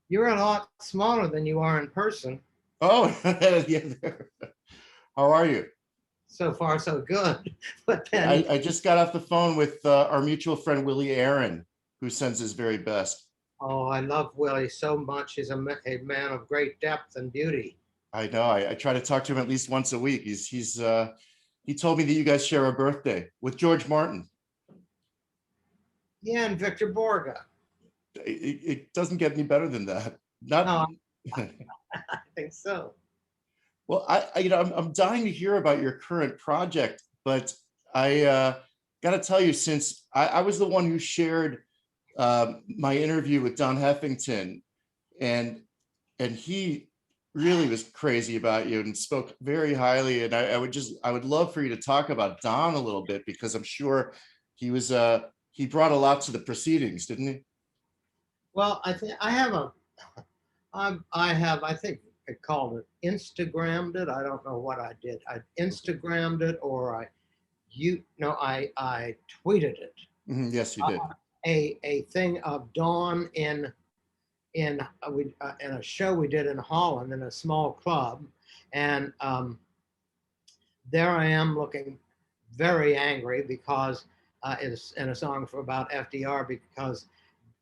You're a lot smaller than you are in person. Oh, yeah. How are you? So far, so good. But then, I just got off the phone with our mutual friend, Willie Aaron, who sends his very best. oh, I love Willie so much. He's a man of great depth and beauty. I know. I try to talk to him at least once a week. He told me that you guys share a birthday with George Martin. Yeah, and Victor Borga. It doesn't get any better than that. Not. No, I think so. Well, I'm dying to hear about your current project, but I got to tell you, since I was the one who shared my interview with Don Heffington, and he really was crazy about you and spoke very highly. And I would love for you to talk about Don a little bit, because I'm sure he brought a lot to the proceedings, didn't he? Well, I think I have I think I called it Instagrammed it. I don't know what I did. I Instagrammed it or I tweeted it. Yes, you did. A thing of Dawn in a show we did in Holland in a small club, and there I am looking very angry because it's in a song for about FDR because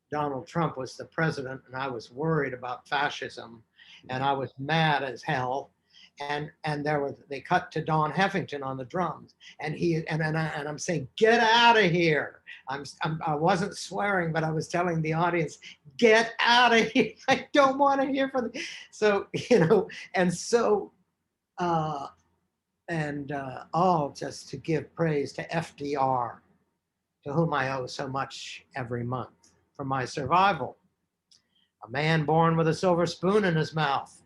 Donald Trump was the president and I was worried about fascism and I was mad as hell. And they cut to Don Heffington on the drums and I'm saying, get out of here. I wasn't swearing, but I was telling the audience, get out of here. I don't want to hear from them. So, and so, all just to give praise to FDR, to whom I owe so much every month for my survival. A man born with a silver spoon in his mouth,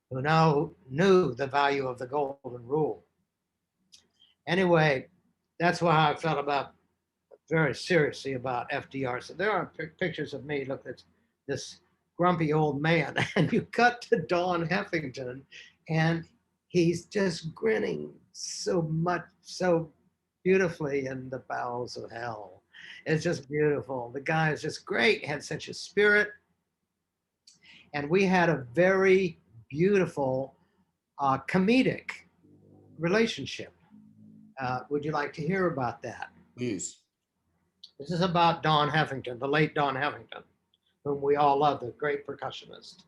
who now knew the value of the golden rule. Anyway, that's why I felt very seriously about FDR. So there are pictures of me. Look, it's this grumpy old man, and you cut to Don Heffington, and he's just grinning so beautifully in the bowels of hell. It's just beautiful. The guy is just great. He had such a spirit, and we had a very beautiful comedic relationship. Would you like to hear about that? Please. This is about Don Heffington, the late Don Heffington, whom we all love, the great percussionist,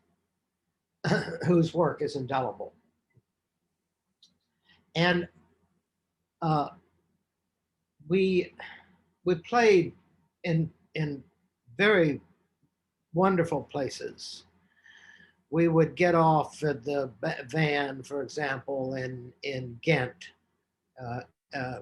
whose work is indelible. And we played in very wonderful places. We would get off at the van, for example, in Ghent,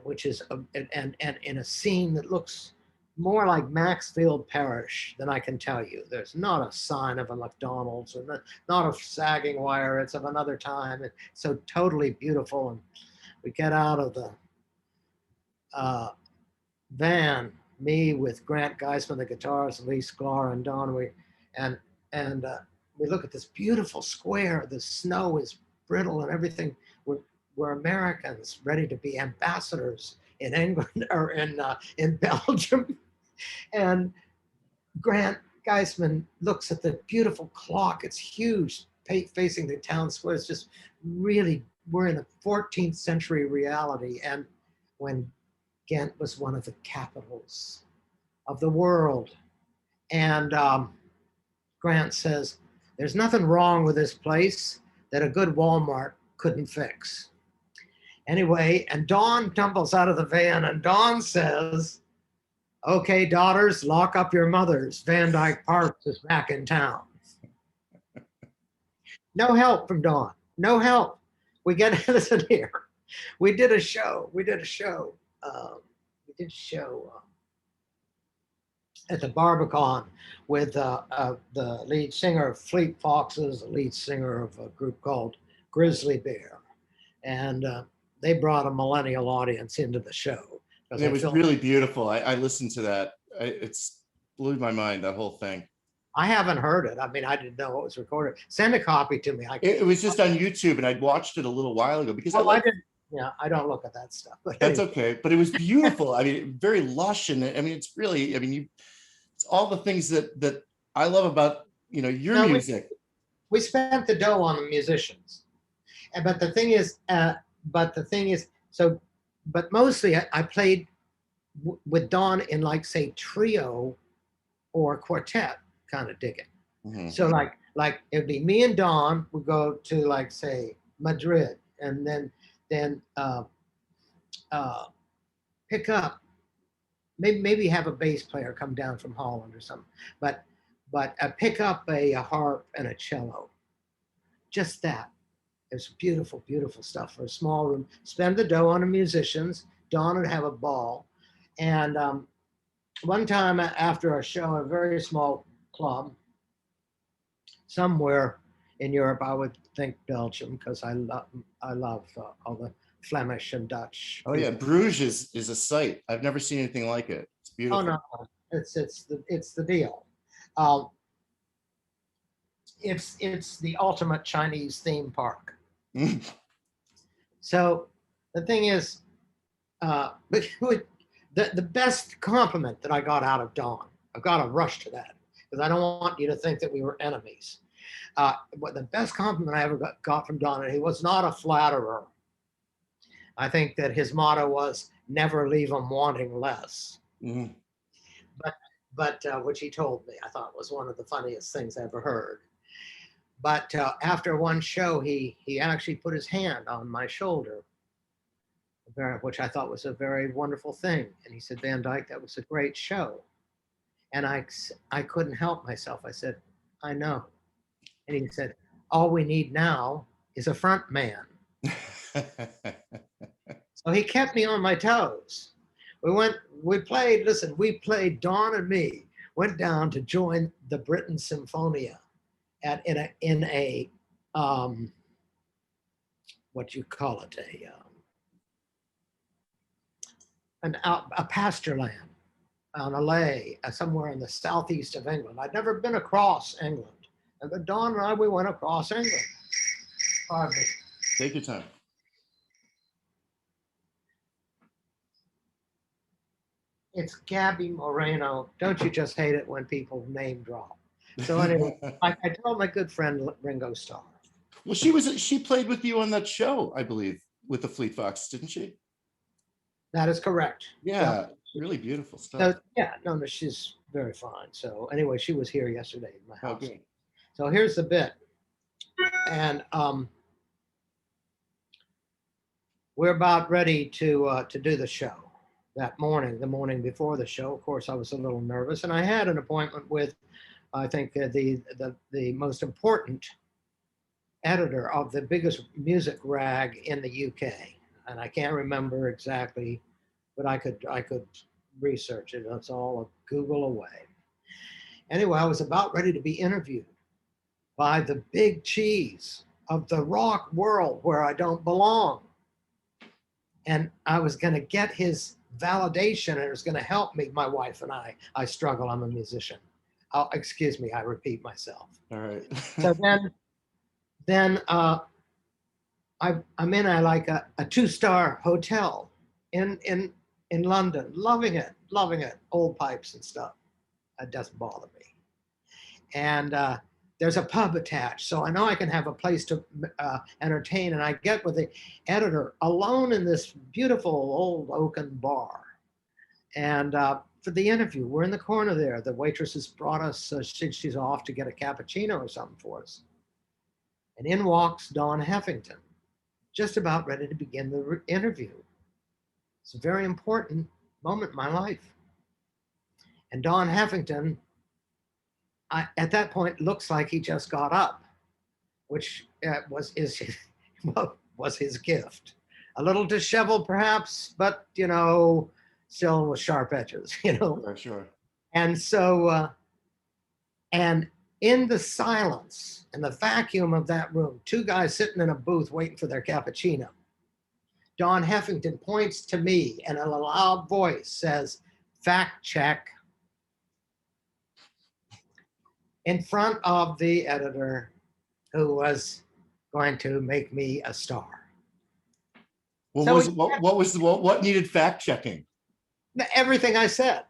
which is and in a scene that looks more like Maxfield Parish than I can tell you. There's not a sign of a McDonald's or not a sagging wire. It's of another time. It's so totally beautiful. And we get out of the van, me with Grant Geisman, the guitarist, Lee Sklar, and Don. We look at this beautiful square. The snow is brittle and everything. We're Americans ready to be ambassadors in England or in Belgium. And Grant Geisman looks at the beautiful clock. It's huge, facing the town square. It's just really, we're in a 14th century reality. And when Ghent was one of the capitals of the world. And Grant says, there's nothing wrong with this place that a good Walmart couldn't fix. Anyway, and Dawn tumbles out of the van and Dawn says, okay, daughters, lock up your mothers. Van Dyke Parks is back in town. No help from Dawn, no help. We get, listen here, we did a show at the Barbican with the lead singer of Fleet Foxes, the lead singer of a group called Grizzly Bear. And they brought a millennial audience into the show. It was really beautiful. I listened to that. It's blew my mind, that whole thing. I haven't heard it. I mean, I didn't know it was recorded. Send a copy to me. It was just on YouTube, and I'd watched it a little while ago because I didn't. Yeah, I don't look at that stuff. But that's okay. But it was beautiful. I mean, very lush, and I mean, it's really, I mean, it's all the things that I love about your No, music. we spent the dough on the musicians. But the thing is, so, but mostly I played with Don in, like, say, trio or quartet kind of digging. Mhm. So like it'd be me and Don would go to, like, say, Madrid, and then pick up, maybe have a bass player come down from Holland or something, but pick up a harp and a cello. Just that. It's beautiful, beautiful stuff for a small room. Spend the dough on the musicians. Don would have a ball. And one time after a show, a very small club somewhere in Europe, I would think Belgium, because I love all the Flemish and Dutch. Oh yeah, Bruges is a sight. I've never seen anything like it. It's beautiful. Oh no, it's the deal. Um, it's the ultimate Chinese theme park. So the thing is, the best compliment that I got out of Don, I've got to rush to that because I don't want you to think that we were enemies. But the best compliment I ever got from Don, and he was not a flatterer. I think that his motto was never leave them wanting less. Mhm. But which he told me, I thought was one of the funniest things I ever heard. But after one show, he actually put his hand on my shoulder, which I thought was a very wonderful thing. And he said, Van Dyke, that was a great show. And I couldn't help myself. I said, I know. And he said, all we need now is a front man. So he kept me on my toes. We played, Don and me went down to join the Britain Symphonia in a what you call it, a pasture land on a lay somewhere in the southeast of England. I'd never been across England. But Don and I, we went across England. Pardon me. Take your time. It's Gabby Moreno. Don't you just hate it when people name drop? So anyway, I told my good friend Ringo Starr. Well, she played with you on that show, I believe, with the Fleet Fox, didn't she? That is correct. Yeah, really beautiful stuff. So, yeah, no, she's very fine. So anyway, she was here yesterday in my house. Okay. So here's the bit. And we're about ready to do the show. That morning, the morning before the show, of course, I was a little nervous, and I had an appointment with, I think, the most important editor of the biggest music rag in the UK, and I can't remember exactly, but I could research it. It's all a Google away. Anyway, I was about ready to be interviewed by the big cheese of the rock world where I don't belong, and I was going to get his validation, and it was going to help me. My wife and I struggle. I'm a musician. Oh, excuse me, I repeat myself. All right. So then I'm in a 2-star hotel in London, loving it, old pipes and stuff. That doesn't bother me. And there's a pub attached, so I know I can have a place to entertain. And I get with the editor alone in this beautiful old oaken bar. And for the interview, we're in the corner there. The waitress has brought us, she's off to get a cappuccino or something for us. And in walks Don Heffington, just about ready to begin the interview. It's a very important moment in my life. And Don Heffington, at that point, looks like he just got up, which was his gift. A little disheveled, perhaps, but still with sharp edges. Sure. And so, and in the silence and the vacuum of that room, 2 guys sitting in a booth waiting for their cappuccino, Don Heffington points to me and in a loud voice says, "Fact check," in front of the editor who was going to make me a star. Well, what needed fact checking? Everything I said.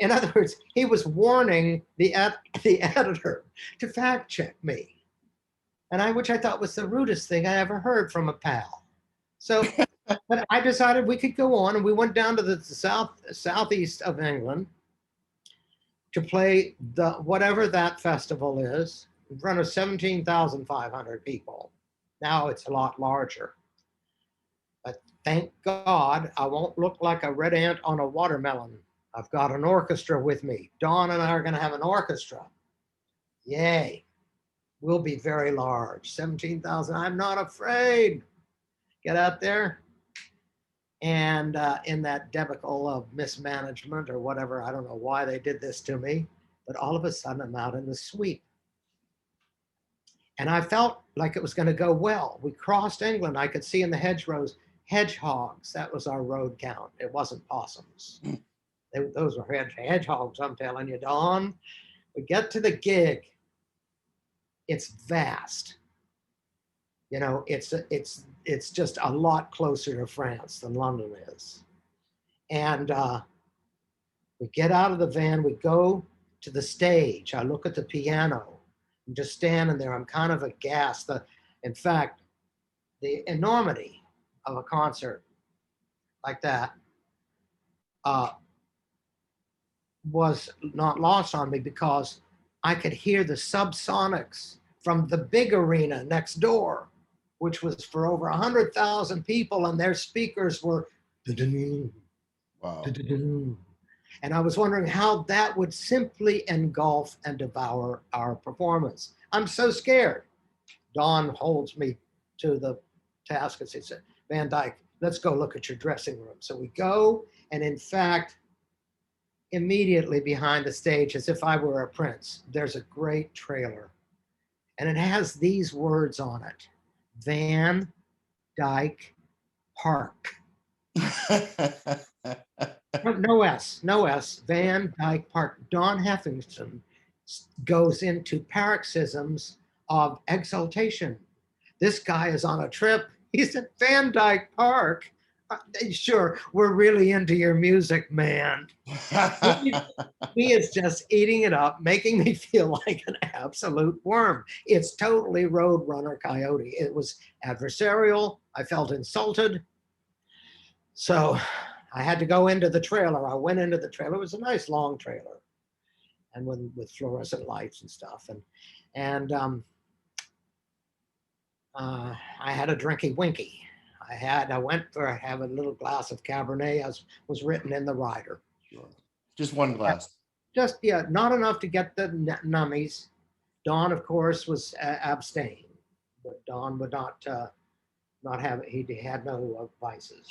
In other words, he was warning the editor to fact check me, which I thought was the rudest thing I ever heard from a pal. So, but I decided we could go on, and we went down to the southeast of England to play the whatever that festival is in front of 17,500 people. Now it's a lot larger. But thank God I won't look like a red ant on a watermelon. I've got an orchestra with me. Don and I are going to have an orchestra. Yay. We'll be very large. 17,000. I'm not afraid. Get out there. And in that debacle of mismanagement or whatever, I don't know why they did this to me, but all of a sudden I'm out in the sweep. And I felt like it was going to go well. We crossed England. I could see in the hedgerows hedgehogs. That was our road count. It wasn't possums. Those were hedgehogs, I'm telling you, Don. We get to the gig. It's vast. You know, it's just a lot closer to France than London is. And we get out of the van, we go to the stage. I look at the piano. I'm just standing there. I'm kind of aghast. In fact, the enormity of a concert like that was not lost on me, because I could hear the subsonics from the big arena next door, which was for over 100,000 people, and their speakers were Wow. And I was wondering how that would simply engulf and devour our performance. I'm so scared. Don holds me to the task and says, Van Dyke, let's go look at your dressing room. So we go, and in fact, immediately behind the stage, as if I were a prince, there's a great trailer. And it has these words on it: Van Dyke Park. No S, Van Dyke Park. Don Heffington goes into paroxysms of exultation. This guy is on a trip. He's at Van Dyke Park. Sure, we're really into your music, man. He is just eating it up, making me feel like an absolute worm. It's totally Roadrunner Coyote. It was adversarial. I felt insulted. So I had to go into the trailer. I went into the trailer. It was a nice long trailer, and with fluorescent lights and stuff. And I had a drinky winky. I went for have a little glass of Cabernet, as was written in the rider. Sure. Just one glass. Just, yeah, not enough to get the nummies. Don, of course, was abstained, but Don would not have, he had no vices.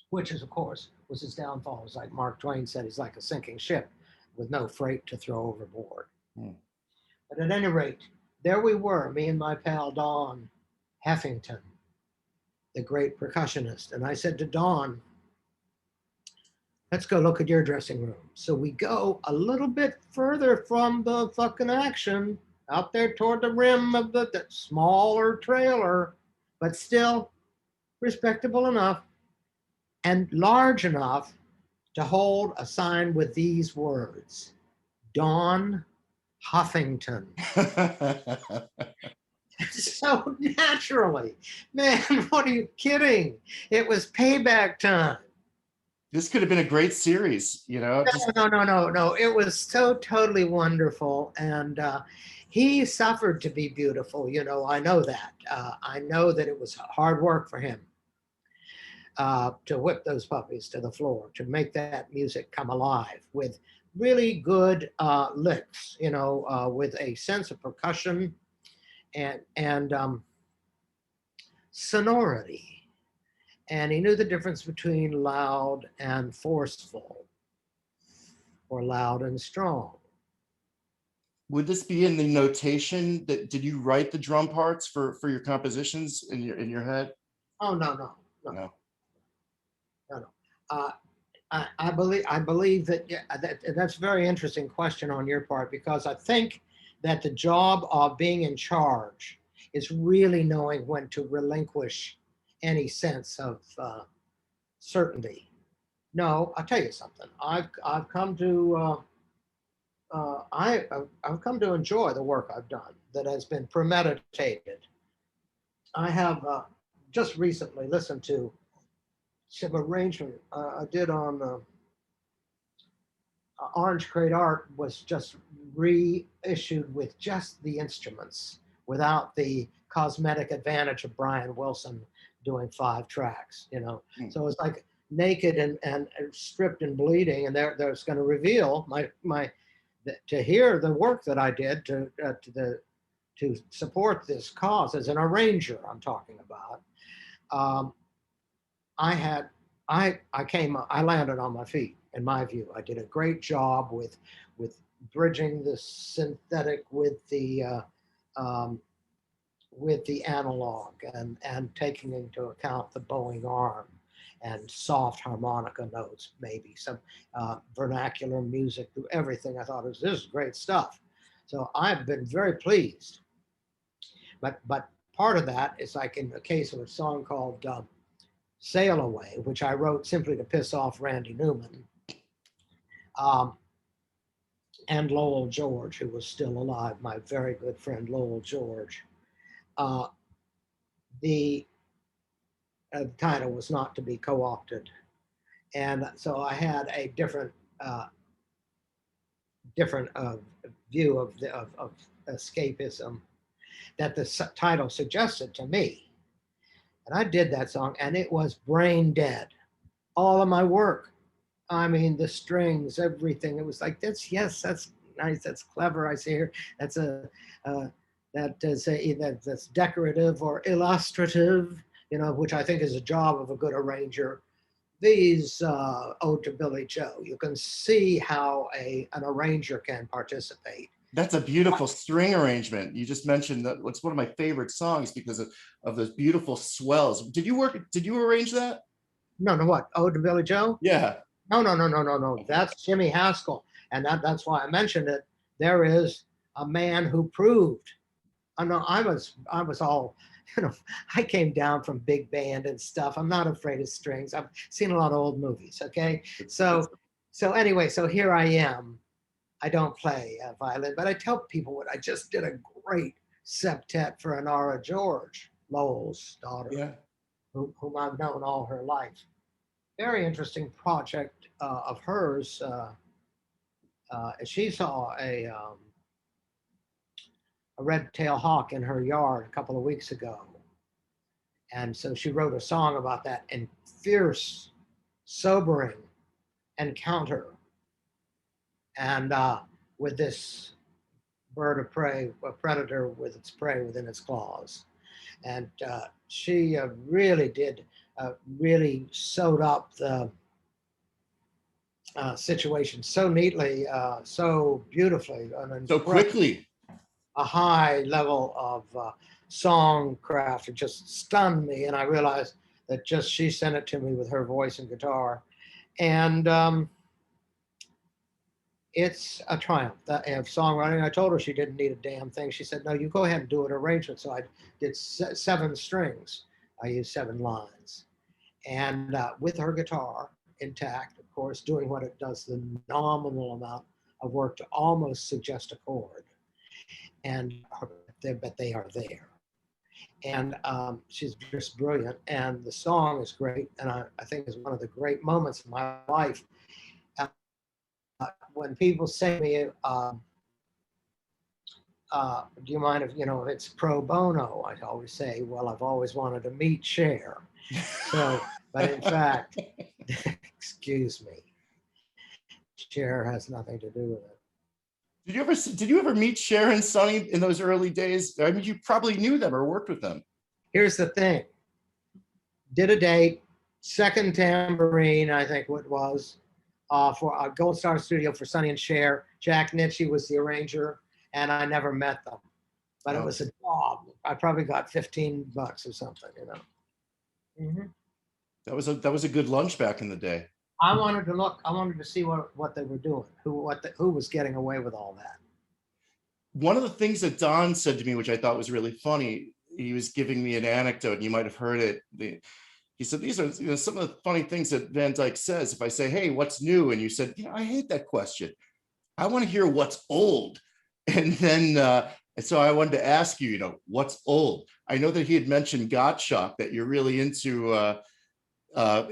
Which is, of course, was his downfall. It's like Mark Twain said, he's like a sinking ship with no freight to throw overboard. But at any rate, there we were, me and my pal Don Heffington, the great percussionist. And I said to Don, let's go look at your dressing room. So we go a little bit further from the fucking action, out there toward the rim of the smaller trailer, but still respectable enough and large enough to hold a sign with these words: Don Heffington. So naturally, man, what are you kidding? It was payback time. This could have been a great series, you know? No. It was so totally wonderful. And he suffered to be beautiful. You know, I know that. I know that it was hard work for him to whip those puppies to the floor, to make that music come alive with really good licks, you know, with a sense of percussion and sonority. And he knew the difference between loud and forceful, or loud and strong. Would this be in the notation that, did you write the drum parts for your compositions in your head? Oh, no. I believe that, yeah, that's a very interesting question on your part, because I think that the job of being in charge is really knowing when to relinquish any sense of certainty. No, I'll tell you something. I've come to I've come to enjoy the work I've done that has been premeditated. I have just recently listened to some arrangement I did on Orange Crate Art was just reissued with just the instruments without the cosmetic advantage of Brian Wilson doing 5 tracks, you know. Mm. So it's like naked and stripped and bleeding, and there's going to reveal my to hear the work that I did to support this cause as an arranger. I'm talking about. Um, I had I landed on my feet. In my view, I did a great job with bridging the synthetic um, with the analog and taking into account the bowing arm and soft harmonica notes, maybe some vernacular music through everything. I thought this is great stuff. So I've been very pleased. But part of that is like in the case of a song called Sail Away, which I wrote simply to piss off Randy Newman, and Lowell George, who was still alive, my very good friend Lowell George. Uh, the title was not to be co-opted. And so I had a different view of escapism that the title suggested to me. And I did that song, and it was brain dead. All of my work, I mean, the strings, everything. It was like, that's nice, that's clever. I see here, that's that's decorative or illustrative, you know, which I think is a job of a good arranger. These Ode to Billy Joe, you can see how an arranger can participate. That's a beautiful string arrangement. You just mentioned that it's one of my favorite songs because of those beautiful swells. Did you arrange that? No, what? Ode to Billy Joe? Yeah. No. That's Jimmy Haskell. And that's why I mentioned it. There is a man who proved. I know I was all, you know, I came down from big band and stuff. I'm not afraid of strings. I've seen a lot of old movies. Okay. So anyway, so here I am. I don't play violin, but I tell people what I just did a great septet for Anara George, Lowell's daughter, Yeah. whom I've known all her life. Very interesting project of hers. She saw a red-tailed hawk in her yard a couple of weeks ago. And so she wrote a song about that and fierce, sobering encounter. And with this bird of prey, a predator with its prey within its claws. And she really sewed up the situation so neatly, so beautifully, So quickly. A high level of songcraft. It just stunned me, and I realized that just she sent it to me with her voice and guitar, and it's a triumph. That of songwriting. I told her she didn't need a damn thing. She said, "No, you go ahead and do an arrangement." So I did 7 strings. I used 7 lines, and with her guitar intact, of course, doing what it does, the nominal amount of work to almost suggest a chord. And but they are there. And she's just brilliant. And the song is great. And I think is one of the great moments in my life. When people say to me, do you mind if, if it's pro bono? I always say, well, I've always wanted to meet Cher. So, but in fact, excuse me, Cher has nothing to do with it. Did you ever meet Cher and Sonny in those early days? I mean, you probably knew them or worked with them. Here's the thing. Did a date, second tambourine, I think what it was, for a Gold Star Studio for Sonny and Cher. Jack Nitschke was the arranger, and I never met them. But It was a job. I probably got $15 or something, Mm-hmm. That was a good lunch back in the day. I wanted to see what they were doing, who was getting away with all that. One of the things that Don said to me, which I thought was really funny, he was giving me an anecdote, and you might have heard it. he said, these are, you know, some of the funny things that Van Dyke says. If I say, hey, what's new? And you said, you know, I hate that question. I want to hear what's old. And then, so I wanted to ask you, you know, what's old? I know that he had mentioned Gottschalk, that you're really into, was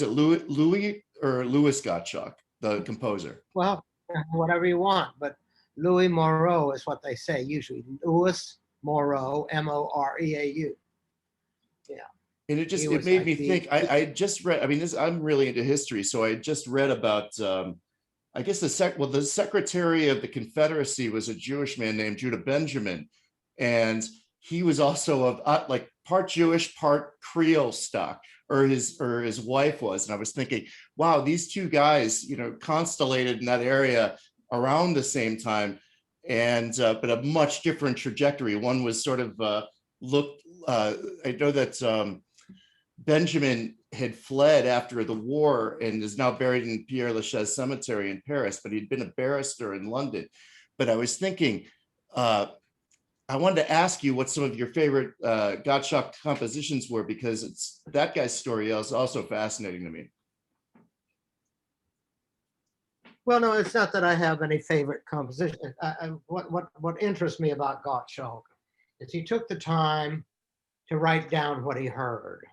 it Louis or Louis Gottschalk, the composer? Well, whatever you want, but Louis Moreau is what they say usually. Louis Moreau, Moreau. Yeah. And it just, He it was made like me think, I just read, I mean, this, I'm really into history. So I just read about, I guess the Secretary of the Confederacy was a Jewish man named Judah Benjamin. And he was also of like part Jewish, part Creole stock, or his wife was. And I was thinking, wow, these two guys, you know, constellated in that area around the same time, and but a much different trajectory. One was sort of I know that Benjamin had fled after the war and is now buried in Père Lachaise Cemetery in Paris, but he'd been a barrister in London. But I was thinking, I wanted to ask you what some of your favorite Gottschalk compositions were, because it's that guy's story is also fascinating to me. Well, no, it's not that I have any favorite composition. What interests me about Gottschalk is he took the time to write down what he heard.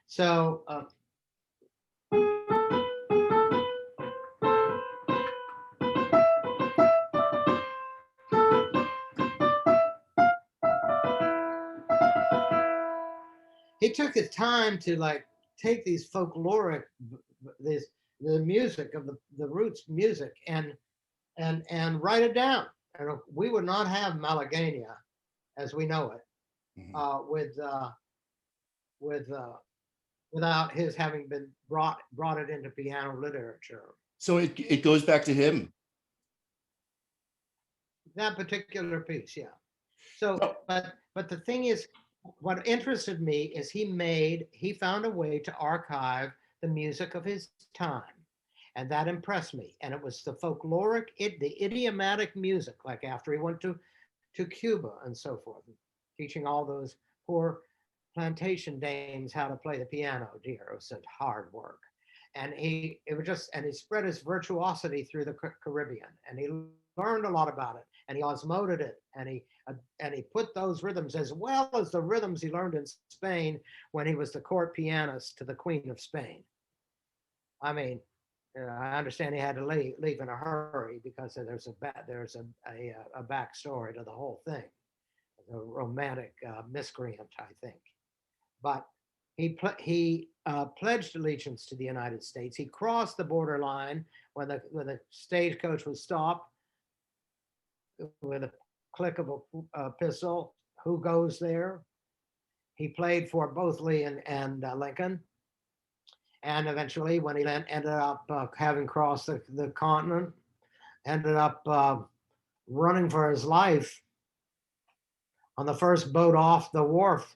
So he took his time to like take these folkloric, the music of the roots music and write it down. And we would not have Malagania as we know it without his having been brought it into piano literature. So it goes back to him. That particular piece, yeah. So, but the thing is, what interested me is he found a way to archive the music of his time. And that impressed me. And it was the folkloric, the idiomatic music, like after he went to Cuba and so forth, teaching all those poor plantation dames how to play the piano. Dear, it was such hard work. And he spread his virtuosity through the Caribbean, and he learned a lot about it, and he osmoted it, and he put those rhythms as well as the rhythms he learned in Spain when he was the court pianist to the Queen of Spain. I mean, I understand he had to leave in a hurry because there's a backstory to the whole thing, a romantic miscreant, I think. But he pledged allegiance to the United States. He crossed the borderline when the stagecoach was stopped with a click of a pistol. Who goes there? He played for both Lee and Lincoln. And eventually, when he ended up having crossed the continent, ended up running for his life on the first boat off the wharf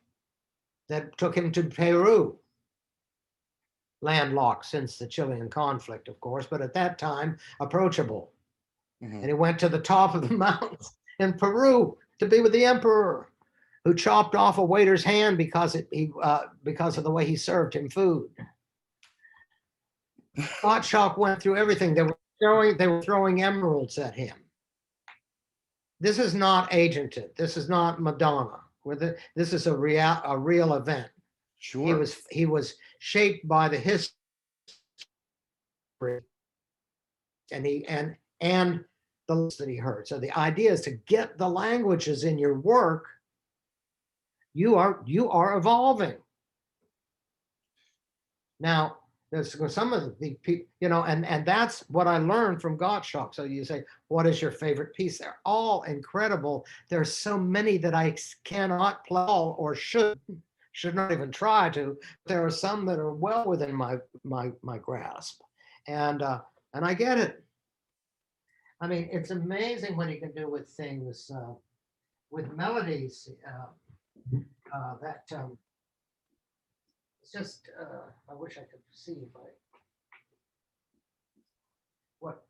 that took him to Peru. Landlocked since the Chilean conflict, of course, but at that time approachable. Mm-hmm. And he went to the top of the mountains in Peru to be with the emperor, who chopped off a waiter's hand because of the way he served him food. Gottschalk went through everything. They were throwing emeralds at him. This is not agented. This is not Madonna. This is a real event. Sure. He was shaped by the history, and the lessons that he heard. So the idea is to get the languages in your work. You are evolving. Now, there's some of the people, and that's what I learned from Gottschalk. So you say, what is your favorite piece? They're all incredible. There's so many that I cannot play or should not even try to. There are some that are well within my grasp, and I get it. I mean, it's amazing what he can do with things, with melodies that. It's just, I wish I could see if what.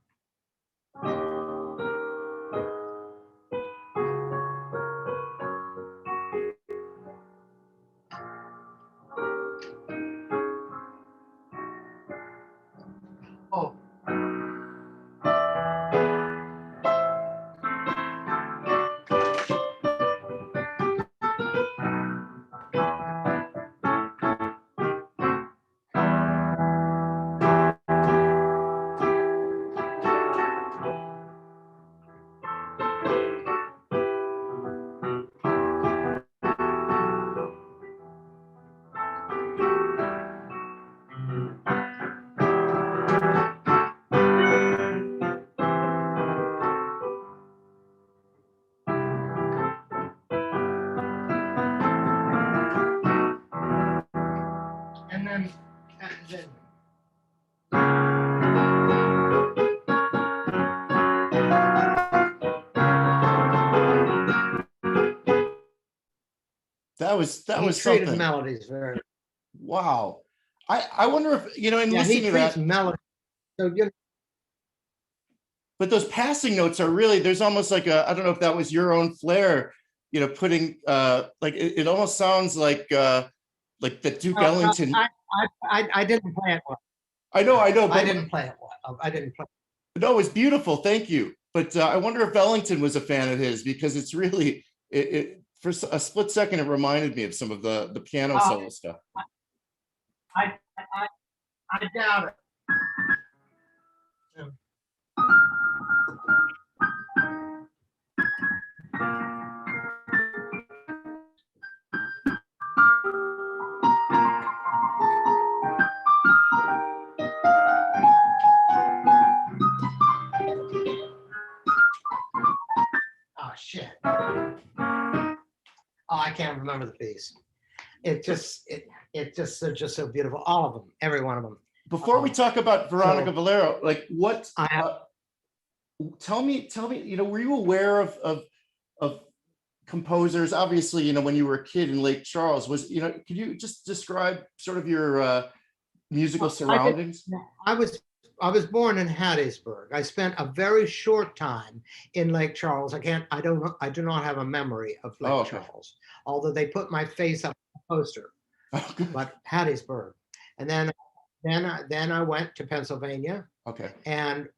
then that he was treated something. melodies very. Wow. I wonder if, you know, in Yeah, he listening to treats that, melody. So you know, but those passing notes are really, there's almost like a, I don't know if that was your own flair, you know, putting like it almost sounds like the Duke no, Ellington. I didn't play it well. I know, I but didn't play it well. I didn't play. no, it's beautiful. Thank you. But I wonder if Ellington was a fan of his, because it's really, it for a split second, it reminded me of some of the piano solo stuff. I, I, I doubt it. Oh shit. Oh, I can't remember the piece. It just they're just so beautiful. All of them, every one of them. Before we talk about Veronica So, Valero, like what I have, tell me, you know, were you aware of composers? Obviously, you know, when you were a kid in Lake Charles, was, you know, could you just describe sort of your musical surroundings? I was born in Hattiesburg. I spent a very short time in Lake Charles. I do not have a memory of Lake Oh, okay. Charles, although they put my face up on the poster. Oh, good. But Hattiesburg, and then I went to Pennsylvania Okay. and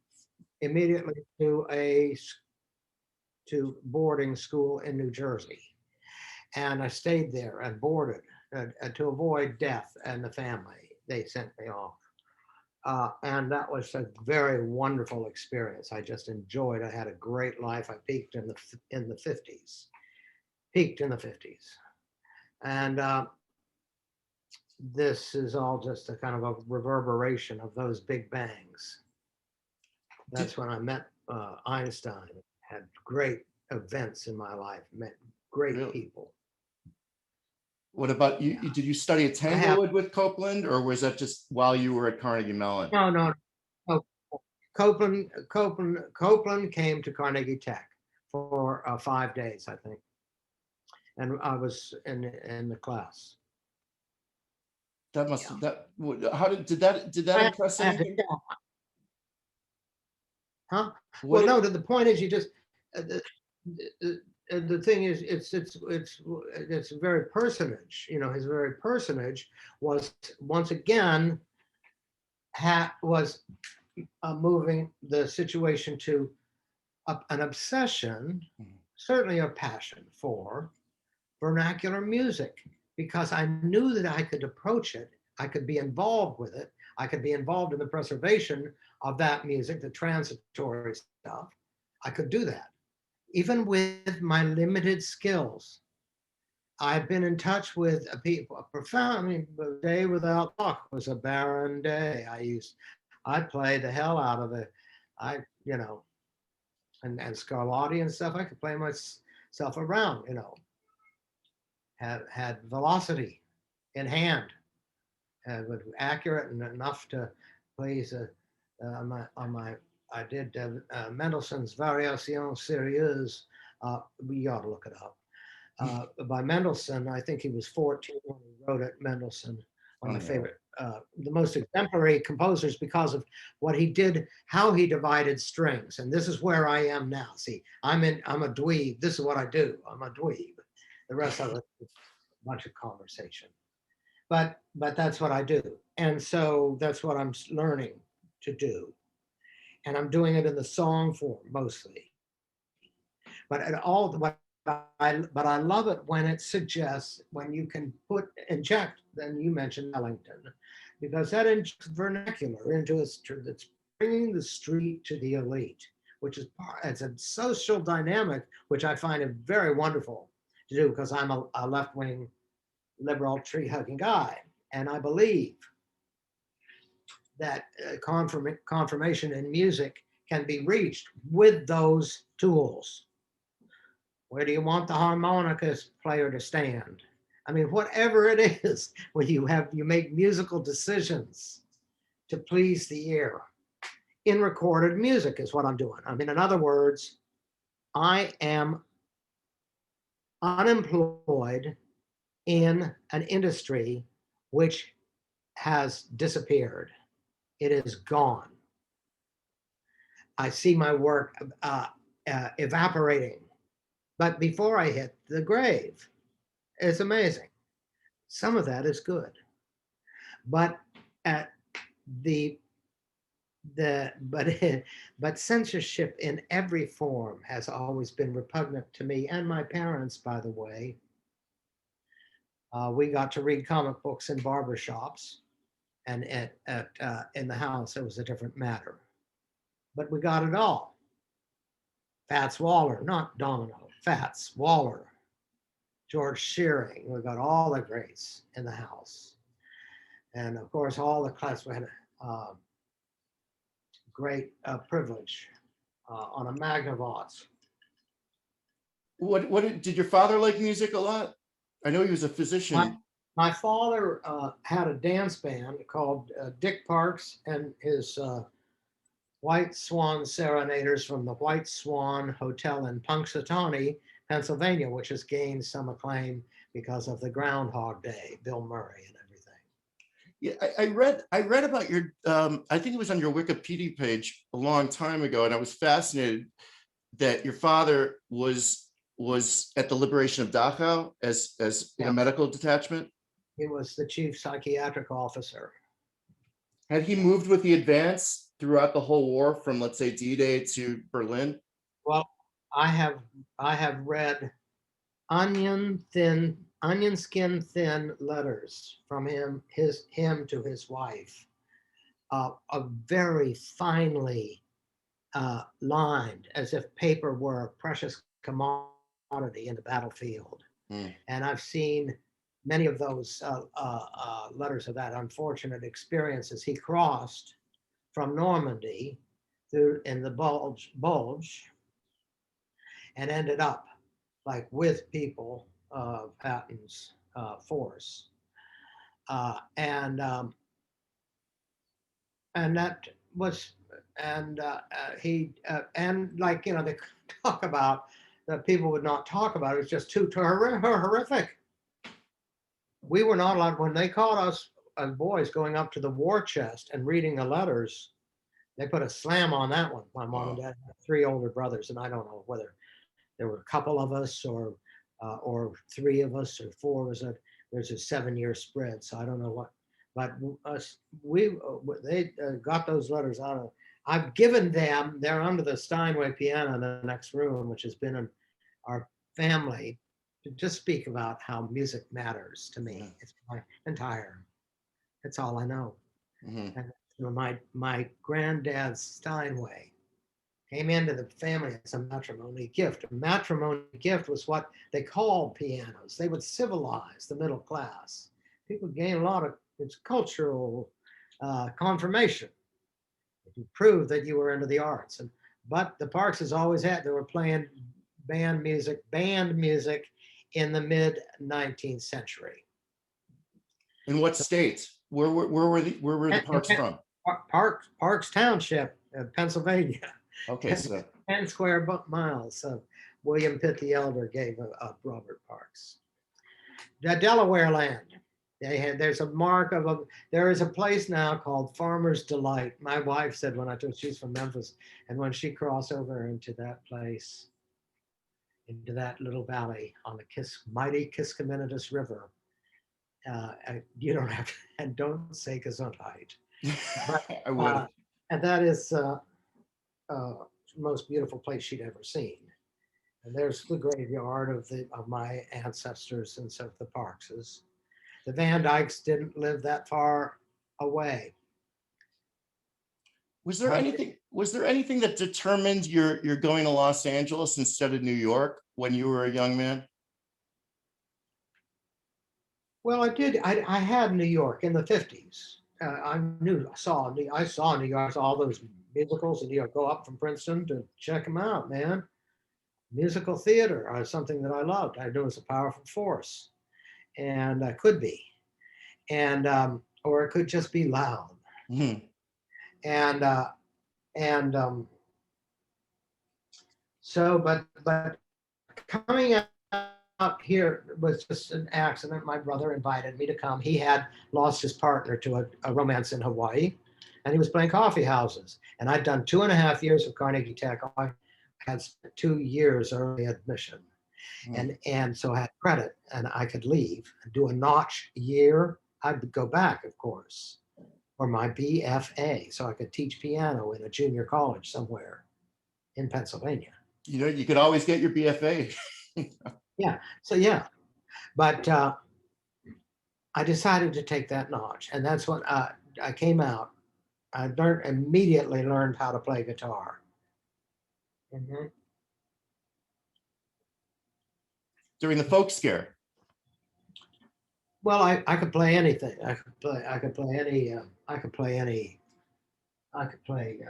immediately to boarding school in New Jersey, and I stayed there and boarded to avoid death and the family. They sent me off. And that was a very wonderful experience. I just enjoyed. I had a great life. I peaked in the 50s. Peaked in the 50s, and this is all just a kind of a reverberation of those big bangs. That's when I met Einstein. Had great events in my life. Met great Really? people. What about you? Yeah. Did you study at Tanglewood with Copland, or was that just while you were at Carnegie Mellon? No. Copland came to Carnegie Tech for 5 days, I think, and I was in the class. That must Yeah. that. How did that impress I had to anything? tell. Huh? What Well, did, no. The point is, you just the thing is, it's very personage. You know, his very personage was once again was moving the situation to an obsession, certainly a passion for vernacular music, because I knew that I could approach it, I could be involved with it, I could be involved in the preservation of that music, the transitory stuff. I could do that, even with my limited skills. I've been in touch with people, a profound, I mean, the day without luck was a barren day. I played the hell out of it. You know, and Scarlatti and stuff, I could play myself around, you know, had velocity in hand, was accurate and enough to please I did Mendelssohn's Variation Sérieuse. You ought to look it up. By Mendelssohn, I think he was 14 when he wrote it. Mendelssohn, one of my favorite, the most exemplary composers because of what he did, how he divided strings. And this is where I am now. See, I'm a dweeb. This is what I do. I'm a dweeb. The rest of it is a bunch of conversation. But that's what I do. And so that's what I'm learning to do. And I'm doing it in the song form mostly. But at all, but I love it when it suggests, when you can inject, then you mentioned Ellington, because that injects vernacular into that's bringing the street to the elite, which is it's a social dynamic, which I find it very wonderful to do, because I'm a left-wing liberal tree-hugging guy, and I believe that confirmation in music can be reached with those tools. Where do you want the harmonica player to stand? I mean, whatever it is, when you make musical decisions to please the ear. In recorded music is what I'm doing. I mean, in other words, I am unemployed in an industry which has disappeared. It is gone. I see my work evaporating. But before I hit the grave, it's amazing. Some of that is good. But at the but but censorship in every form has always been repugnant to me and my parents, by the way. We got to read comic books in barbershops, and in the house it was a different matter. But we got it all. Fats Waller, not Domino, Fats Waller, George Shearing. We got all the greats in the house, and of course all the class. We had great privilege on a Magnavox. What did your father like music a lot? I know he was a physician. My father had a dance band called Dyke Parks and his White Swan Serenaders from the White Swan Hotel in Punxsutawney, Pennsylvania, which has gained some acclaim because of the Groundhog Day, Bill Murray and everything. Yeah, I read about your I think it was on your Wikipedia page a long time ago, and I was fascinated that your father was at the liberation of Dachau as in a medical detachment. He was the chief psychiatric officer. Had he moved with the advance throughout the whole war from, let's say, D-Day to Berlin? Well, I have read onion skin thin letters from him to his wife, a very finely lined, as if paper were a precious commodity in the battlefield. And I've seen many of those letters of that unfortunate experiences. He crossed from Normandy through in the Bulge and ended up like with people of Patton's force. And that was, and he, and like, you know, they talk about that people would not talk about it. It's just too horrific. We were not allowed, when they caught us as boys going up to the war chest and reading the letters, they put a slam on that one. My mom and dad had 3 older brothers, and I don't know whether there were a couple of us or 3 of us or 4 of us. There's a 7-year spread, so I don't know what. But they got those letters out of. I've given them. They're under the Steinway piano in the next room, which has been in our family, to just speak about how music matters to me. It's my entire. It's all I know. And my granddad's Steinway came into the family as a matrimony gift. A matrimony gift was what they called pianos. They would civilize the middle class. People gain a lot of it's cultural confirmation. If you prove that you were into the arts. But the Parkses always had, they were playing band music in the mid 19th century. In what states? Where were the Parks from? Parks Township, Pennsylvania. Okay, so 10 square miles of William Pitt the Elder gave up Robert Parks. The Delaware land. There's a mark of there is a place now called Farmer's Delight. My wife said when I told she's from Memphis, and when she crossed over into that place, into that little valley on the mighty Kiskiminetus River, you don't have to, and don't say Gesundheit. But, I would. And that is the most beautiful place she'd ever seen. And there's the graveyard of my ancestors and so the Parkses. The Van Dykes didn't live that far away. Was there anything that determined you're going to Los Angeles instead of New York when you were a young man? Well, I did. I had New York in the 50s. I saw New York. I saw all those musicals in New York. Go up from Princeton to check them out, man. Musical theater is something that I loved. I knew it was a powerful force. and could be, and or it could just be loud, Mhm. and and so but coming out here was just an accident. My brother invited me to come. He had lost his partner to a romance in Hawaii, and he was playing coffee houses. And I'd done 2.5 years of Carnegie Tech. I had spent 2 years early admission, and so I had credit, and I could leave and do a notch year. I'd go back, of course, for my BFA, so I could teach piano in a junior college somewhere in Pennsylvania. You know, you could always get your BFA. Yeah. So yeah, but I decided to take that notch, and that's when I came out. I immediately learned how to play guitar. Mhm. During the folk scare. Well, I could play anything. I could play any. I could play any. I could play.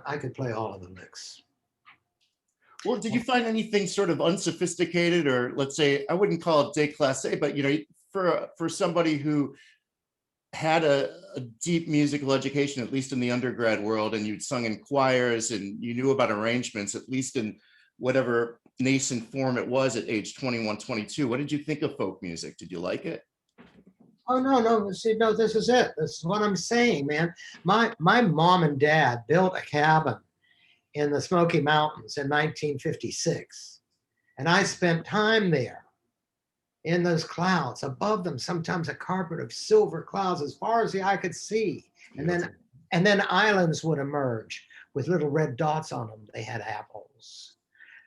I could play all of the licks. Well, did you find anything sort of unsophisticated, or let's say, I wouldn't call it déclassé, but you know, for somebody who had a deep musical education, at least in the undergrad world, and you'd sung in choirs and you knew about arrangements, at least in whatever nascent form it was at age 21, 22. What did you think of folk music? Did you like it? Oh no! See, no, this is it. This is what I'm saying, man. My mom and dad built a cabin in the Smoky Mountains in 1956, and I spent time there in those clouds above them. Sometimes a carpet of silver clouds as far as the eye could see, and then islands would emerge with little red dots on them. They had apples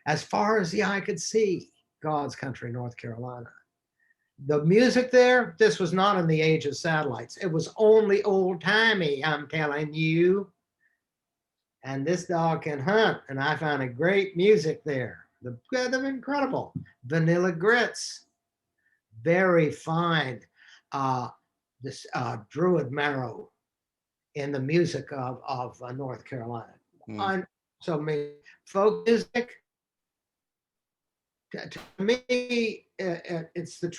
as far as the eye could see. God's country, North Carolina. The music there, this was not in the age of satellites. It was only old timey, I'm telling you. And this dog can hunt, and I found a great music there. They're incredible. Vanilla grits, very fine. This Druid marrow in the music of North Carolina. So, I mean, folk music, to me, it's the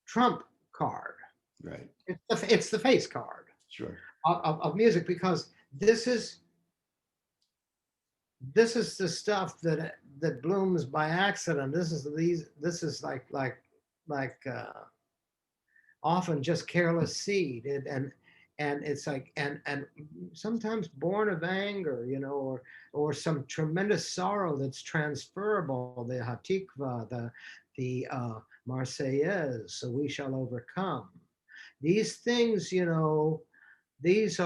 trump card. Right. It's the face card. Sure. Of music, because this is the stuff that blooms by accident. This is like often just careless seed, and it's like and sometimes born of anger, you know, or some tremendous sorrow that's transferable. The Hatikva, the Marseillaise, so we shall overcome. These things, you know, these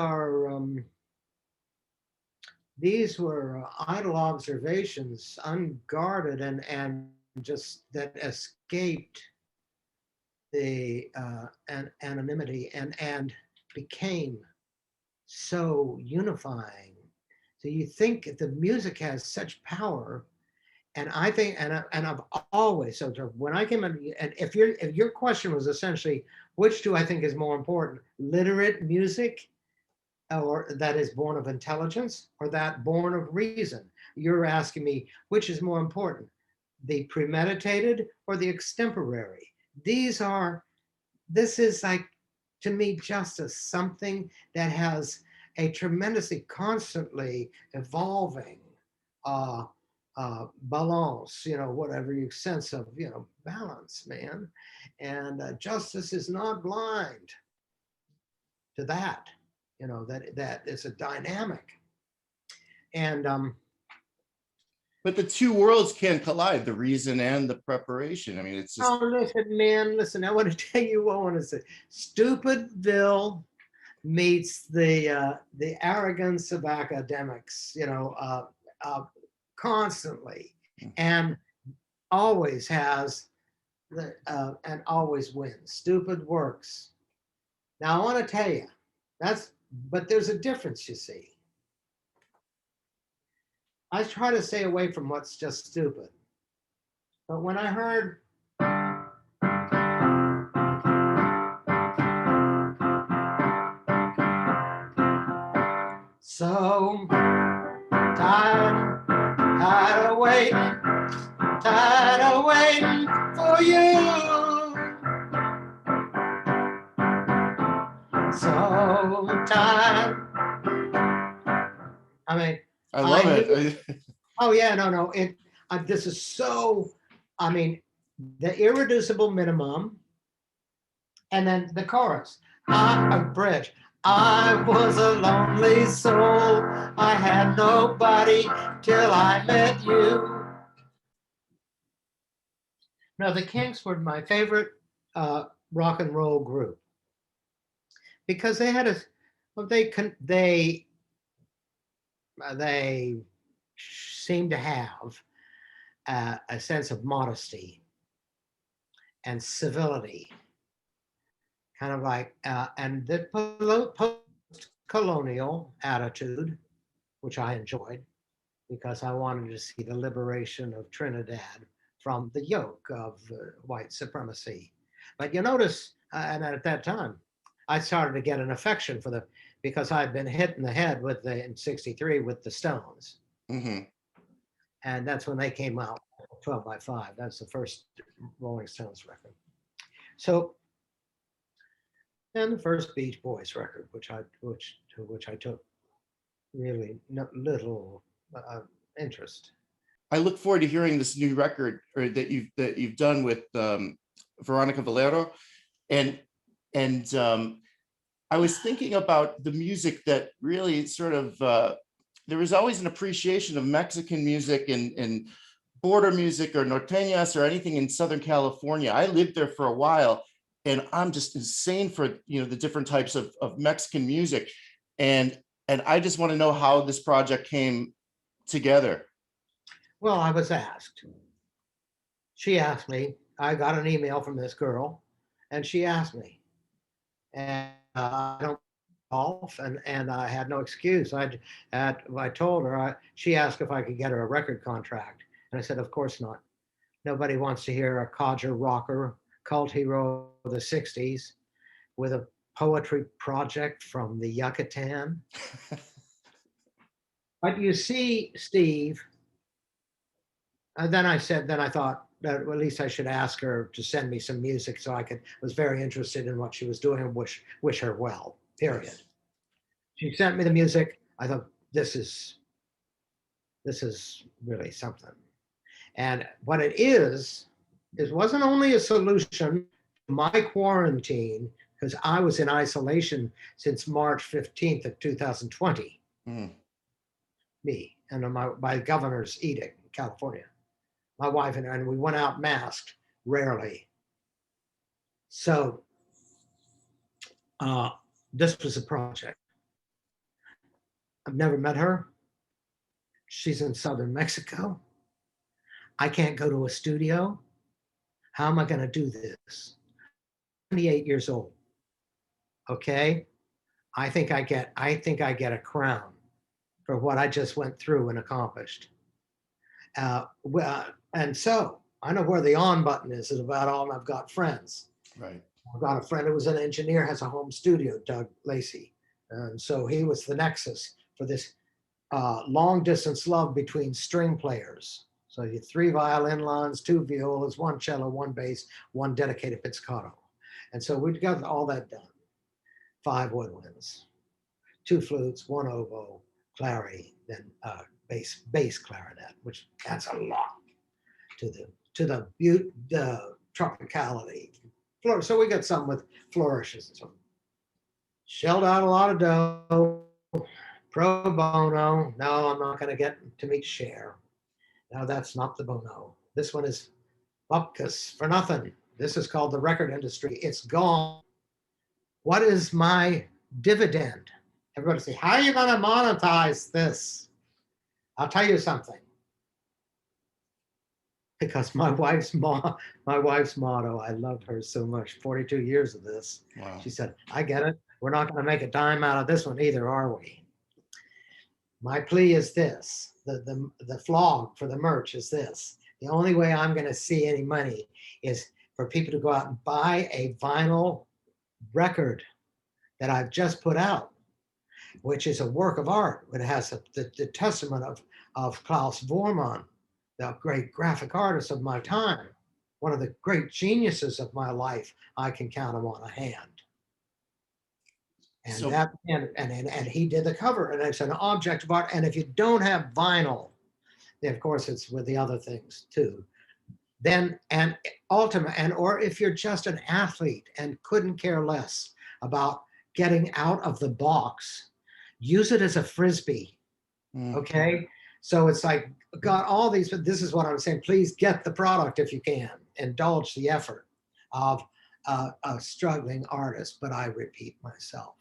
were idle observations, unguarded, and just that escaped the anonymity and became so unifying. So you think the music has such power, and I think, and I've always, so when I came in, and if your question was essentially, which do I think is more important, literate music, or that is born of intelligence, or that born of reason? You're asking me which is more important, the premeditated or the extemporary? This is like, to me, justice, something that has a tremendously constantly evolving balance, you know, whatever you sense of, you know, balance, man. And justice is not blind to that, you know, that is a dynamic. And but the two worlds can collide, the reason and the preparation. I mean, it's just. Oh, listen, man, listen, I want to tell you what I want to say. Stupidville meets the arrogance of academics, you know, constantly, and always has and always wins. Stupid works. Now I want to tell you, but there's a difference, you see. I try to stay away from what's just stupid. But when I heard so tired of waiting for you, so tired. I mean, I love it. oh yeah, no. This is so. I mean, the irreducible minimum, and then the chorus, a bridge. I was a lonely soul. I had nobody till I met you. Now, the Kinks were my favorite rock and roll group because they had they seemed to have a sense of modesty and civility, kind of like, and the post-colonial attitude, which I enjoyed because I wanted to see the liberation of Trinidad from the yoke of white supremacy. But you notice, and at that time, I started to get an affection for because I'd been hit in the head in '63 with the Stones. Mm-hmm. And that's when they came out, 12 by 5. That's the first Rolling Stones record. So, and the first Beach Boys record, which I took really little interest. I look forward to hearing this new record that you've done with Veronica Valero, and I was thinking about the music that really sort of there was always an appreciation of Mexican music and border music or norteñas or anything in Southern California. I lived there for a while, and I'm just insane for the different types of Mexican music, and I just want to know how this project came together. Well, I was asked. She asked me. I got an email from this girl, and she asked me, and I don't golf, and I had no excuse. I told her. She asked if I could get her a record contract, and I said, of course not. Nobody wants to hear a codger rocker, cult hero of the '60s, with a poetry project from the Yucatan. But you see, Steve. And then I thought that at least I should ask her to send me some music so I was very interested in what she was doing and wish her well, period. She sent me the music. I thought, this is really something. And what it wasn't only a solution to my quarantine, because I was in isolation since March 15th of 2020. Me, and my governor's edict in California. My wife and we went out masked, rarely. So this was a project. I've never met her. She's in southern Mexico. I can't go to a studio. How am I going to do this? 28 years old. Okay. I think I get a crown for what I just went through and accomplished. And so I know where the on button is about all. I've got friends. Right. I've got a friend who was an engineer, has a home studio, Doug Lacey. And so he was the nexus for this long distance love between string players. So you 3 violin lines, 2 violas, 1 cello, 1 bass, 1 dedicated pizzicato. And so we got all that done. 5 woodwinds, 2 flutes, 1 oboe, clary, then bass clarinet, which adds a lot to the tropicality. So we got some with flourishes and so on. Shelled out a lot of dough, pro bono. No, I'm not going to get to meet Cher. No, that's not the bono. This one is bupkis for nothing. This is called the record industry. It's gone. What is my dividend? Everybody say, how are you going to monetize this? I'll tell you something. Because my wife's motto, I loved her so much, 42 years of this. Wow. She said, I get it. We're not going to make a dime out of this one either, are we? My plea is this. The flog for the merch is this. The only way I'm going to see any money is for people to go out and buy a vinyl record that I've just put out, which is a work of art. It has the testament of Klaus Voormann, the great graphic artist of my time, one of the great geniuses of my life. I can count him on a hand. And So that and he did the cover, and it's an object of art. And if you don't have vinyl, then of course it's with the other things too. Then and ultimate, and or if you're just an athlete and couldn't care less about getting out of the box, use it as a frisbee. Okay, so it's like got all these, but this is what I'm saying. Please get the product if you can. Indulge the effort of a struggling artist, but I repeat myself.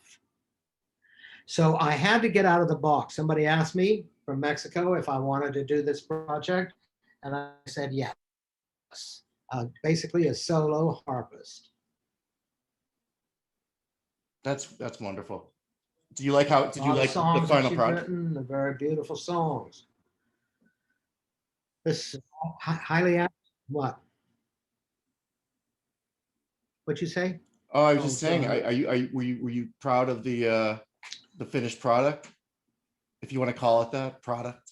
So I had to get out of the box. Somebody asked me from Mexico if I wanted to do this project, and I said yes. Basically a solo harpist. that's wonderful. Do you like how, did you like the Songs that final she's project? written, they're very beautiful songs. This highly what? What'd you say? Oh, I was just Oh, saying, God. were you proud of the finished product? If you want to call it that, product.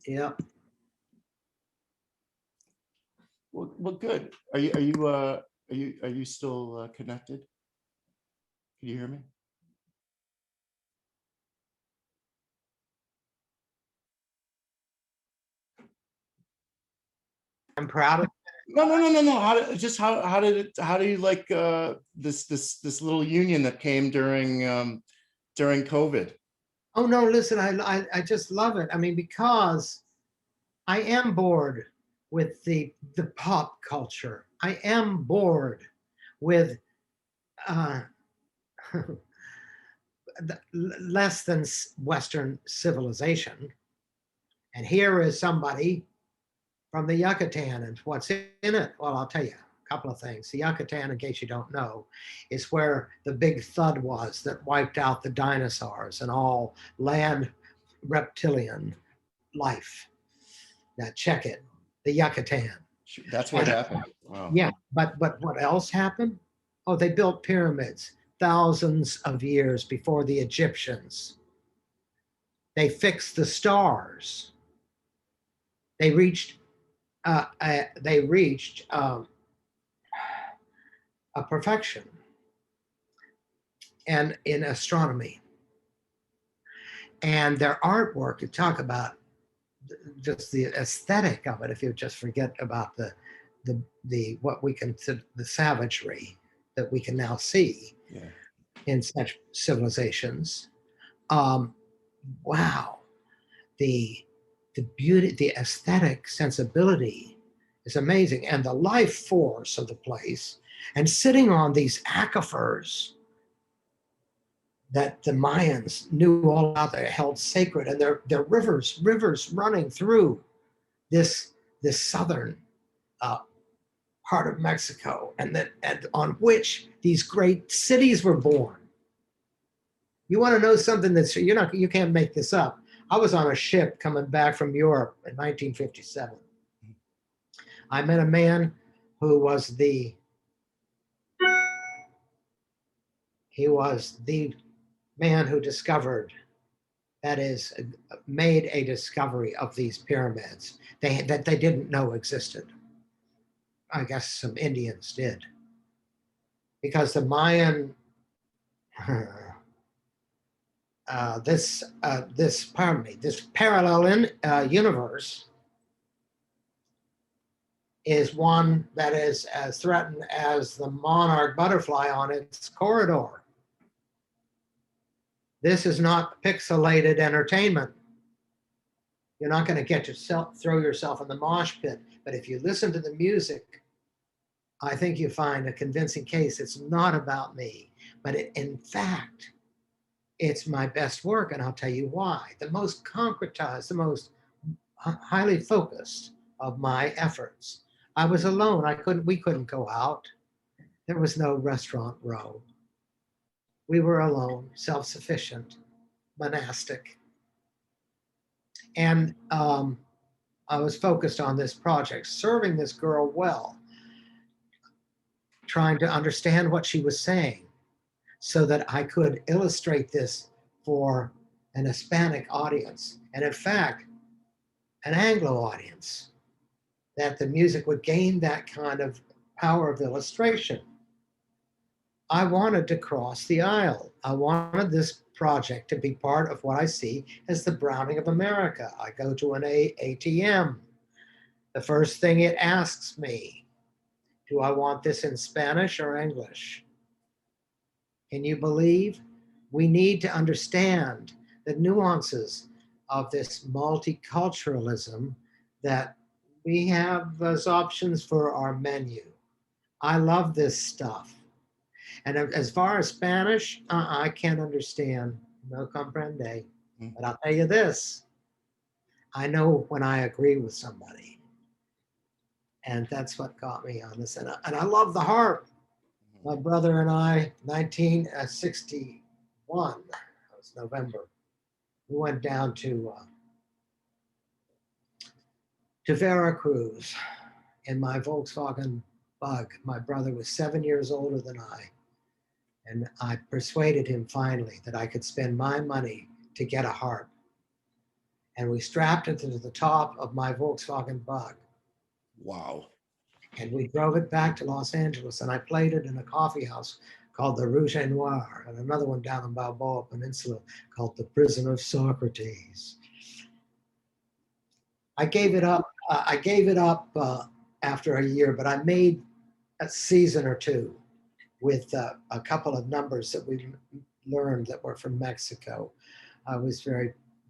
Yeah. Well, good. Are you still connected? Can you hear me? I'm proud of. No. How do you like this little union that came during COVID? Oh no, listen, I just love it. I mean, because I am bored with the pop culture. I am bored with uh, less than Western civilization. And here is somebody from the Yucatan, and what's in it? Well, I'll tell you a couple of things. The Yucatan, in case you don't know, is where the big thud was that wiped out the dinosaurs and all land reptilian life. Now check it, the Yucatan. That's what happened. Wow. Yeah, but what else happened? Oh, they built pyramids thousands of years before the Egyptians. They fixed the stars. They reached a perfection and in astronomy. And their artwork, you talk about just the aesthetic of it, if you just forget about the what we consider the savagery that we can now see in such civilizations. Wow, the beauty, the aesthetic sensibility is amazing, and the life force of the place, and sitting on these aquifers that the Mayans knew all about, they held sacred, and they're rivers running through this southern part of Mexico, and on which these great cities were born. You want to know something that's you can't make this up. I was on a ship coming back from Europe in 1957. I met a man who was the man who discovered, that is, made a discovery of these pyramids that they didn't know existed. I guess some Indians did, because the Mayan this parallel universe is one that is as threatened as the monarch butterfly on its corridor. This is not pixelated entertainment. You're not going to get yourself, throw yourself in the mosh pit. But if you listen to the music, I think you find a convincing case. It's not about me, but in fact, it's my best work, and I'll tell you why. The most concretized, the most highly focused of my efforts. I was alone. We couldn't go out. There was no restaurant row. We were alone, self-sufficient, monastic. And I was focused on this project, serving this girl well, trying to understand what she was saying so that I could illustrate this for an Hispanic audience, and in fact, an Anglo audience, that the music would gain that kind of power of illustration. I wanted to cross the aisle. I wanted this project to be part of what I see as the Browning of America. I go to an ATM. The first thing it asks me, do I want this in Spanish or English? Can you believe? We need to understand the nuances of this multiculturalism that we have as options for our menu. I love this stuff. And as far as Spanish, I can't understand. No comprende. But I'll tell you this, I know when I agree with somebody. And that's what got me on this. And I love the harp. My brother and I, 1961, it was November, we went down to Veracruz in my Volkswagen Bug. My brother was 7 years older than I. And I persuaded him finally that I could spend my money to get a harp. And we strapped it to the top of my Volkswagen Bug. Wow. And we drove it back to Los Angeles, and I played it in a coffee house called the Rouge et Noir, and another one down in Balboa Peninsula called the Prison of Socrates. I gave it up. After a year, but I made a season or two with a couple of numbers that we learned that were from Mexico. I was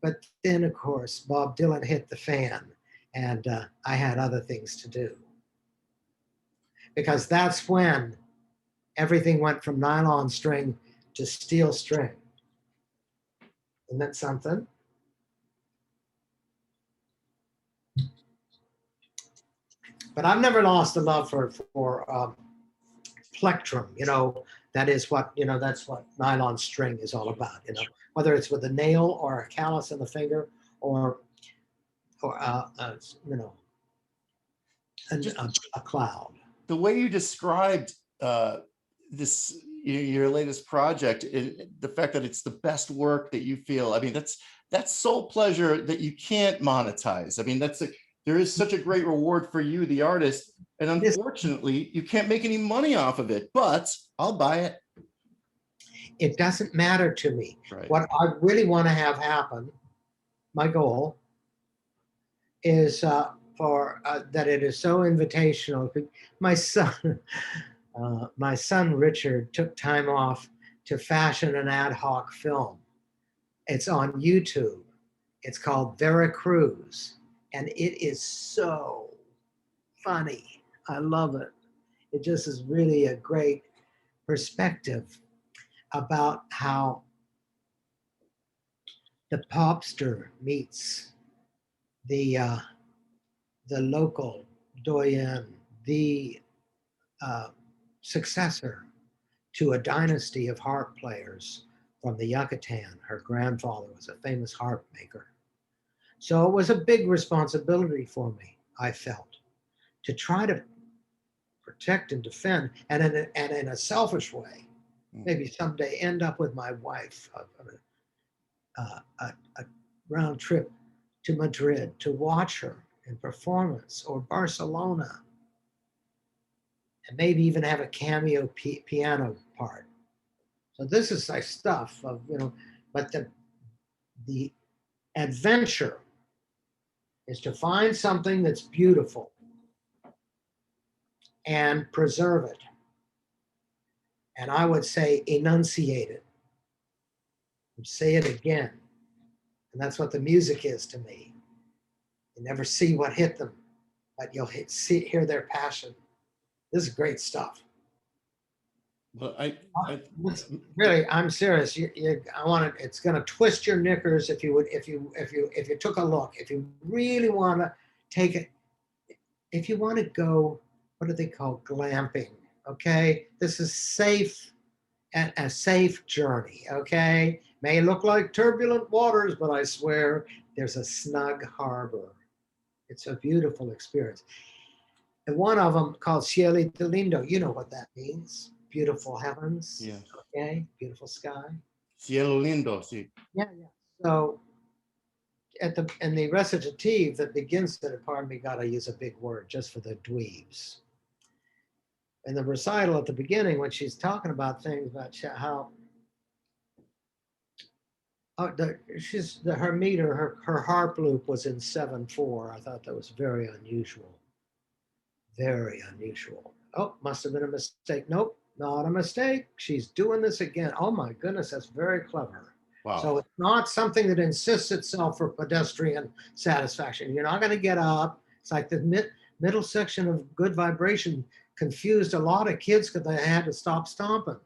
but then of course, Bob Dylan hit the fan, and I had other things to do. Because that's when everything went from nylon string to steel string. Isn't that something? But I've never lost the love for plectrum. That is what, that's what nylon string is all about. Whether it's with a nail or a callus in the finger or a cloud. The way you described this, your latest project, the fact that it's the best work that you feel, I mean, that's soul pleasure that you can't monetize. I mean, there is such a great reward for you, the artist, and unfortunately, you can't make any money off of it, but I'll buy it. It doesn't matter to me. Right. What I really want to have happen, my goal, is that it is so invitational. My son Richard took time off to fashion an ad hoc film. It's on YouTube. It's called Veracruz, and it is so funny. I love it. It just is really a great perspective about how the popster meets the local doyen, the successor to a dynasty of harp players from the Yucatan. Her grandfather was a famous harp maker. So it was a big responsibility for me, I felt, to try to protect and defend, and in a selfish way, maybe someday end up with my wife, a round trip to Madrid to watch her in performance, or Barcelona, and maybe even have a cameo piano part. So this is like stuff of, but the adventure is to find something that's beautiful and preserve it. And I would say enunciate it. Say it again. And that's what the music is to me. You never see what hit them, but you'll hear their passion. This is great stuff. Well, really, I'm serious. I want it. It's going to twist your knickers if you took a look. If you really want to take it, if you want to go, what do they call glamping? Okay, this is safe and a safe journey. Okay, may look like turbulent waters, but I swear there's a snug harbor. It's a beautiful experience. And one of them called Cielito Lindo. You know what that means? Beautiful heavens. Yeah. Okay. Beautiful sky. Cielo lindo, sí. Yeah. So in the recitative that begins it, pardon me, God, I use a big word just for the dweebs. In the recital at the beginning, when she's talking about things about how her meter, her harp loop was in 7/4. I thought that was very unusual. Very unusual. Oh, must have been a mistake. Nope, not a mistake. She's doing this again. Oh my goodness, that's very clever. So Wow. it's not something that insists itself for pedestrian satisfaction. You're not going to get up. It's like the middle section of Good Vibration confused a lot of kids because they had to stop stomping.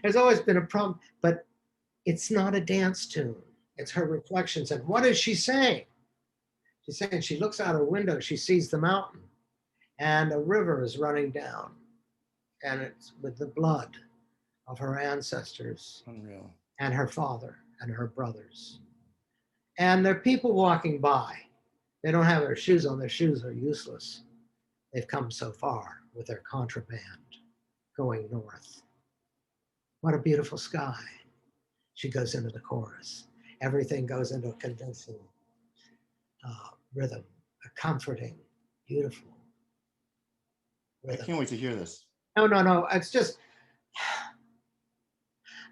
There's always been a problem, but it's not a dance tune. It's her reflections. And what is she saying? She's saying she looks out her window, she sees the mountain, and a river is running down, and it's with the blood of her ancestors Unreal. and her father and her brothers. And there are people walking by. They don't have their shoes on. Their shoes are useless. They've come so far with their contraband going north. What a beautiful sky. She goes into the chorus. Everything goes into a convincing rhythm, a comforting, beautiful I rhythm. can't wait to hear this. No. It's just,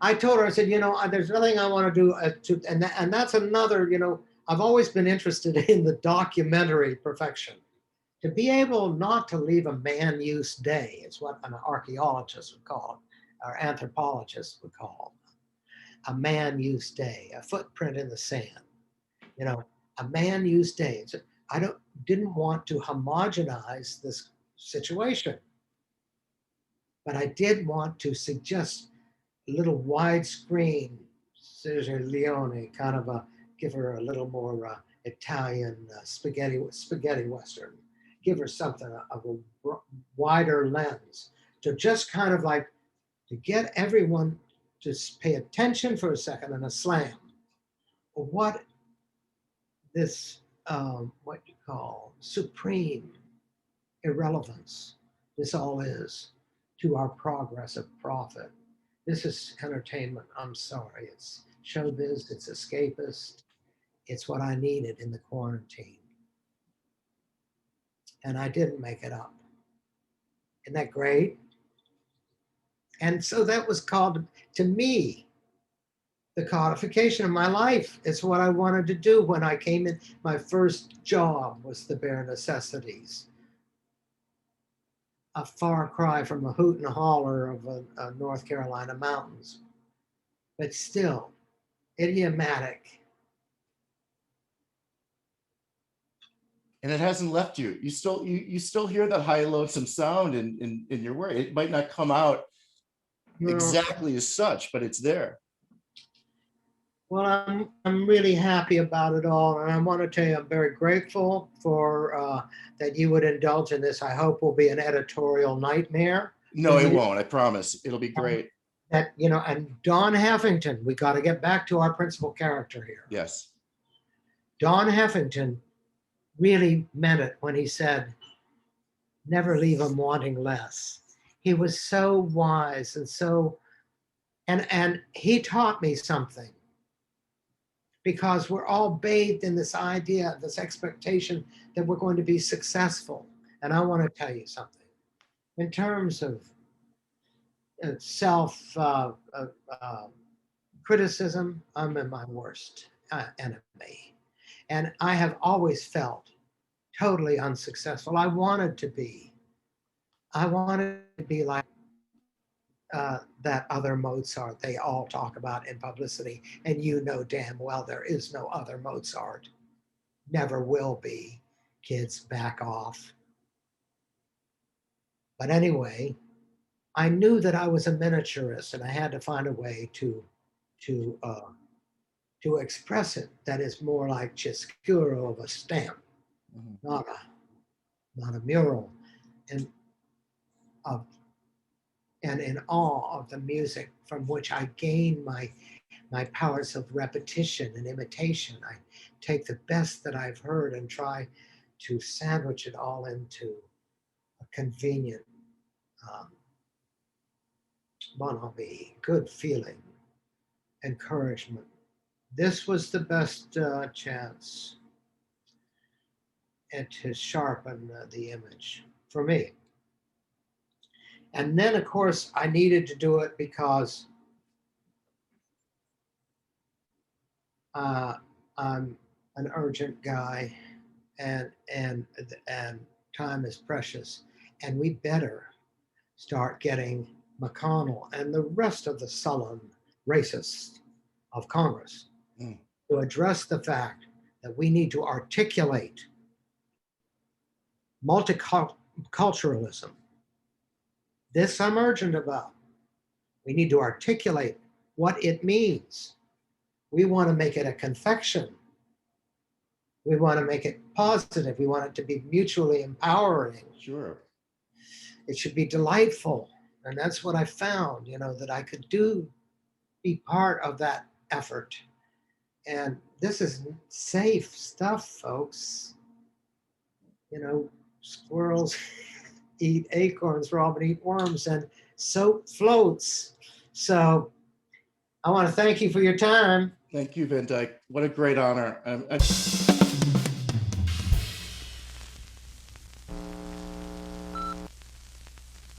I told her, I said, there's nothing I want to do. And that's another, I've always been interested in the documentary perfection. To be able not to leave a man-use day is what an archaeologist would call it, or anthropologist would call it. A man-use day, a footprint in the sand. A man-use day. Didn't want to homogenize this situation, but I did want to suggest a little widescreen Sergio Leone, kind of give her a little more Italian spaghetti Western, give her something of a wider lens to just kind of like to get everyone to pay attention for a second and a slam. What this, what you call supreme irrelevance this all is to our progress of profit. This is entertainment. I'm sorry. It's showbiz. It's escapist. It's what I needed in the quarantine. And I didn't make it up. Isn't that great? And so that was called, to me, the codification of my life. It's what I wanted to do when I came in. My first job was the bare necessities. A far cry from a hoot and holler of a North Carolina mountains, but still idiomatic. And it hasn't left you. You still hear that high lonesome sound in your work. It might not come out exactly as such, but it's there. Well, I'm really happy about it all, and I want to tell you I'm very grateful for that you would indulge in this. I hope will be an editorial nightmare. No, it won't. I promise. It'll be great. That and Don Heffington. We got to get back to our principal character here. Yes. Don Heffington really meant it when he said, "Never leave them wanting less." He was so wise and so, and he taught me something. Because we're all bathed in this idea, this expectation that we're going to be successful. And I want to tell you something. In terms of self criticism, I'm in my worst enemy. And I have always felt totally unsuccessful. I wanted to be like that other Mozart they all talk about in publicity. And damn well there is no other Mozart. Never will be. Kids, back off. But anyway, I knew that I was a miniaturist and I had to find a way to express it that is more like chiaroscuro of a stamp, not a mural. And of and in awe of the music from which I gain my powers of repetition and imitation. I take the best that I've heard and try to sandwich it all into a convenient bon envie, good feeling, encouragement. This was the best chance and to sharpen the image for me. And then, of course, I needed to do it because I'm an urgent guy, and time is precious, and we better start getting McConnell and the rest of the sullen racists of Congress to address the fact that we need to articulate multiculturalism. This I'm urgent about. We need to articulate what it means. We want to make it a confection. We want to make it positive. We want it to be mutually empowering. Sure. It should be delightful. And that's what I found, that I could be part of that effort. And this is safe stuff, folks. Squirrels eat acorns, robin eat worms, and soap floats. So I want to thank you for your time. Thank you, Van Dyke. What a great honor.